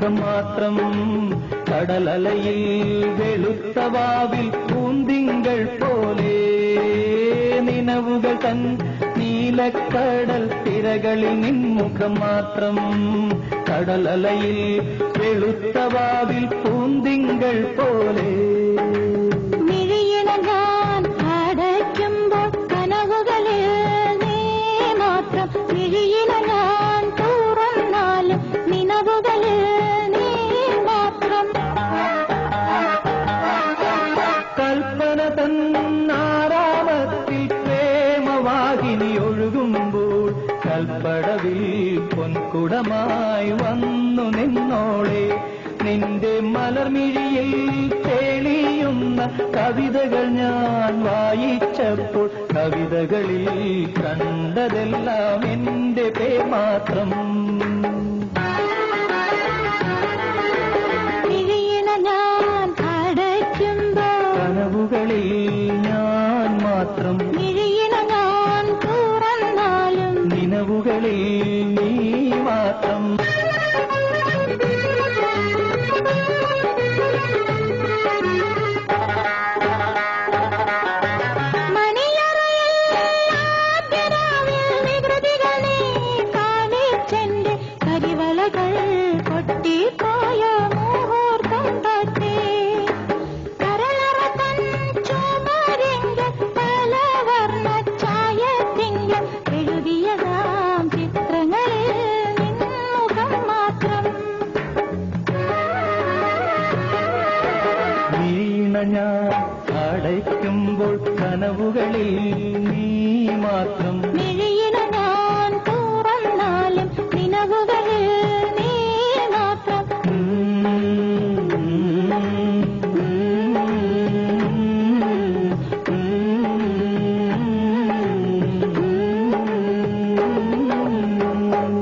നിൻമുഖം മാത്രം കടലലയിൽ വെളുത്തവാവിൽ പൂന്തിങ്കൾ പോലെ നിനവുകൾ തൻ നീലക്കടൽ തിരകളിൽ നിൻമുഖം മാത്രം കടലലയിൽ വെളുത്തവാവിൽ പൂന്തിങ്കൾ പോലെ കൽപ്പന തന്നാരാമത്തിൽ പ്രേമവാഹിനി ഒഴുകുമ്പോൾ കൽപ്പടവിൽ പൊൻകുടമായി വന്നു നിന്നോളെ നിന്റെ മലർമിഴിയിൽ തെളിയുന്ന കവിതകൾ ഞാൻ വായിച്ചപ്പോൾ കവിതകളിൽ കണ്ടതെല്ലാം എന്റെ പേർ മാത്രം കനവുകളിൽ ഞാൻ മാത്രം ഞാൻ തുറന്നാലും നിനവുകളിൽ നീ മാത്രം ഞാൻ അടയ്ക്കുമ്പോൾ കനവുകളിൽ നീ മാത്രം മിഴിയില ഞാൻ തുറന്നാലും നിലവുകൾ